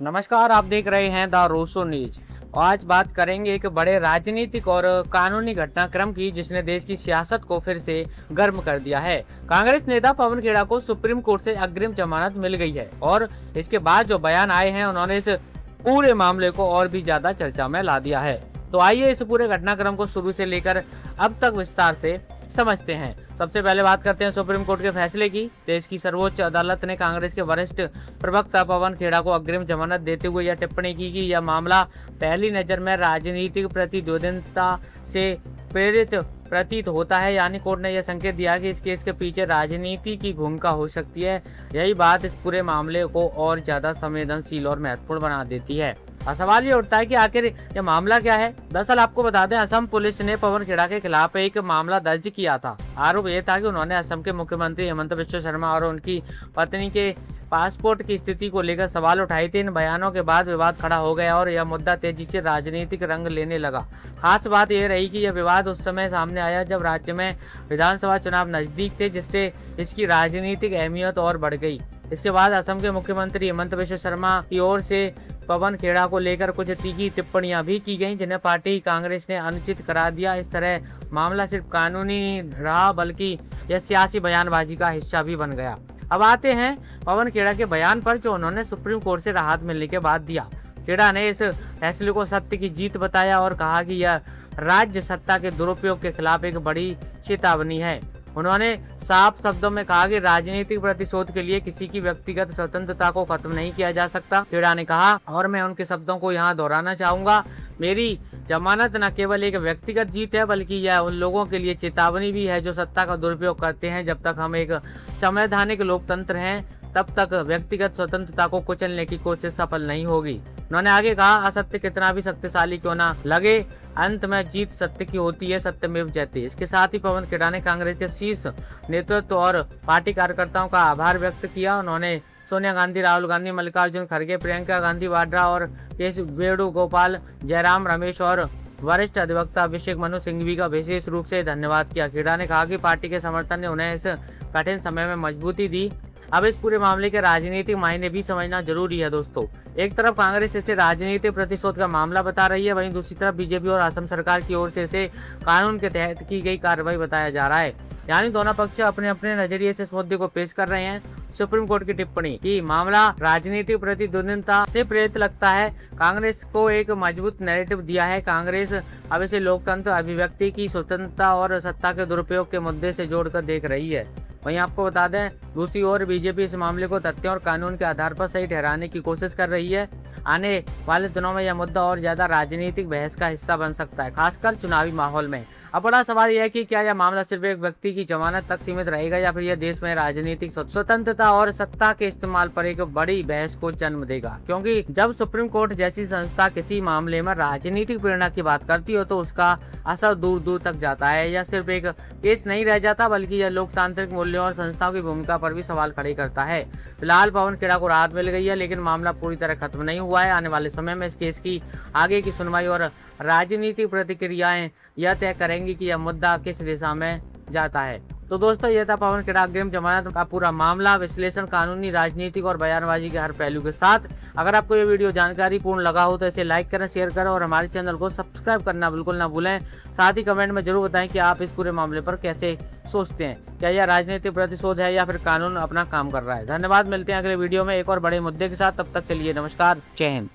नमस्कार, आप देख रहे हैं द रोसो न्यूज। आज बात करेंगे एक बड़े राजनीतिक और कानूनी घटनाक्रम की जिसने देश की सियासत को फिर से गर्म कर दिया है। कांग्रेस नेता पवन खेड़ा को सुप्रीम कोर्ट से अग्रिम जमानत मिल गई है और इसके बाद जो बयान आए हैं उन्होंने इस पूरे मामले को और भी ज्यादा चर्चा में ला दिया है। तो आइए इस पूरे घटनाक्रम को शुरू से लेकर अब तक विस्तार से समझते हैं। सबसे पहले बात करते हैं सुप्रीम कोर्ट के फैसले की। देश की सर्वोच्च अदालत ने कांग्रेस के वरिष्ठ प्रवक्ता पवन खेड़ा को अग्रिम जमानत देते हुए यह टिप्पणी की कि यह मामला पहली नजर में राजनीतिक प्रतिद्वंदिता से प्रेरित प्रतीत होता है। यानी कोर्ट ने यह संकेत दिया कि इस केस के पीछे राजनीति की भूमिका हो सकती है। यही बात इस पूरे मामले को और ज्यादा संवेदनशील और महत्वपूर्ण बना देती है। और सवाल ये उठता है कि आखिर यह मामला क्या है। दरअसल आपको बता दें, असम पुलिस ने पवन खेड़ा के खिलाफ एक मामला दर्ज किया था। आरोप यह था कि उन्होंने असम के मुख्यमंत्री हेमंत बिश्व शर्मा और उनकी पत्नी के पासपोर्ट की स्थिति को लेकर सवाल उठाए थे। इन बयानों के बाद विवाद खड़ा हो गया और यह मुद्दा तेजी से राजनीतिक रंग लेने लगा। खास बात यह रही कि यह विवाद उस समय सामने आया जब राज्य में विधानसभा चुनाव नजदीक थे, जिससे इसकी राजनीतिक अहमियत और बढ़ गई। इसके बाद असम के मुख्यमंत्री हेमंत बिश्व शर्मा की ओर से पवन खेड़ा को लेकर कुछ तीखी टिप्पणियां भी की गईं, जिन्हें पार्टी कांग्रेस ने अनुचित करार दिया। इस तरह मामला सिर्फ कानूनी रहा बल्कि यह सियासी बयानबाजी का हिस्सा भी बन गया। अब आते हैं पवन खेड़ा के बयान पर, जो उन्होंने सुप्रीम कोर्ट से राहत मिलने के बाद दिया। खेड़ा ने इस फैसले को सत्य की जीत बताया और कहा कि यह राज्य सत्ता के दुरुपयोग के खिलाफ एक बड़ी चेतावनी है। उन्होंने साफ शब्दों में कहा कि राजनीतिक प्रतिशोध के लिए किसी की व्यक्तिगत स्वतंत्रता को खत्म नहीं किया जा सकता। खेड़ा ने कहा, और मैं उनके शब्दों को यहाँ दोहराना चाहूंगा, मेरी जमानत न केवल एक व्यक्तिगत जीत है बल्कि यह उन लोगों के लिए चेतावनी भी है जो सत्ता का दुरुपयोग करते हैं। जब तक हम एक संवैधानिक लोकतंत्र हैं तब तक व्यक्तिगत स्वतंत्रता को कुचलने की कोशिश सफल नहीं होगी। उन्होंने आगे कहा, असत्य कितना भी शक्तिशाली क्यों ना लगे, अंत में जीत सत्य की होती है, सत्यमेव जयते। इसके साथ ही पवन खेड़ा ने कांग्रेस के शीर्ष नेतृत्व और पार्टी कार्यकर्ताओं का आभार व्यक्त किया। उन्होंने सोनिया गांधी, राहुल गांधी, मल्लिकार्जुन खड़गे, प्रियंका गांधी वाड्रा और केश वेणुगोपाल, जयराम रमेश और वरिष्ठ अधिवक्ता अभिषेक मनु सिंघवी का विशेष रूप से धन्यवाद किया। खेड़ा ने कहा कि पार्टी के समर्थन ने उन्हें इस कठिन समय में मजबूती दी। अब इस पूरे मामले के राजनीतिक मायने भी समझना जरूरी है दोस्तों। एक तरफ कांग्रेस इसे राजनीतिक प्रतिशोध का मामला बता रही है, वहीं दूसरी तरफ बीजेपी और असम सरकार की ओर से इसे कानून के तहत की गई कार्रवाई बताया जा रहा है। यानी दोनों पक्ष अपने अपने नजरिए से इस मुद्दे को पेश कर रहे हैं। सुप्रीम कोर्ट की टिप्पणी कि मामला राजनीतिक प्रतिद्वंदिता से प्रेरित लगता है, कांग्रेस को एक मजबूत नैरेटिव दिया है। कांग्रेस अब इसे लोकतंत्र, अभिव्यक्ति की स्वतंत्रता और सत्ता के दुरुपयोग के मुद्दे से जोड़कर देख रही है। वहीं आपको बता दें, दूसरी ओर बीजेपी इस मामले को तथ्यों और कानून के आधार पर सही ठहराने की कोशिश कर रही है। आने वाले दिनों में यह मुद्दा और ज्यादा राजनीतिक बहस का हिस्सा बन सकता है, खासकर चुनावी माहौल में। अब बड़ा सवाल यह है कि क्या यह मामला सिर्फ एक व्यक्ति की जमानत तक सीमित रहेगा या फिर यह देश में राजनीतिक स्वतंत्रता और सत्ता के इस्तेमाल पर एक बड़ी बहस को जन्म देगा। क्योंकि जब सुप्रीम कोर्ट जैसी संस्था किसी मामले में राजनीतिक प्रेरणा की बात करती हो तो उसका असर दूर दूर तक जाता है। यह सिर्फ एक केस नहीं रह जाता बल्कि यह लोकतांत्रिक मूल्यों और संस्थाओं की भूमिका पर भी सवाल खड़े करता है। फिलहाल पवन खेड़ा को राहत मिल गई है, लेकिन मामला पूरी तरह खत्म नहीं हुआ है। आने वाले समय में इस केस की आगे की सुनवाई और राजनीतिक प्रतिक्रियाएं यह तय करेंगी कि यह मुद्दा किस दिशा में जाता है। तो दोस्तों, यह था पवन खेड़ा अग्रिम जमानत का पूरा मामला, विश्लेषण कानूनी, राजनीतिक और बयानबाजी के हर पहलू के साथ। अगर आपको ये वीडियो जानकारी पूर्ण लगा हो तो इसे लाइक करें, शेयर करें और हमारे चैनल को सब्सक्राइब करना बिल्कुल ना भूलें। साथ ही कमेंट में जरूर बताएं कि आप इस पूरे मामले पर कैसे सोचते हैं। क्या यह राजनीतिक प्रतिशोध है या फिर कानून अपना काम कर रहा है। धन्यवाद, मिलते हैं अगले वीडियो में एक और बड़े मुद्दे के साथ। तब तक के लिए नमस्कार, जय हिंद।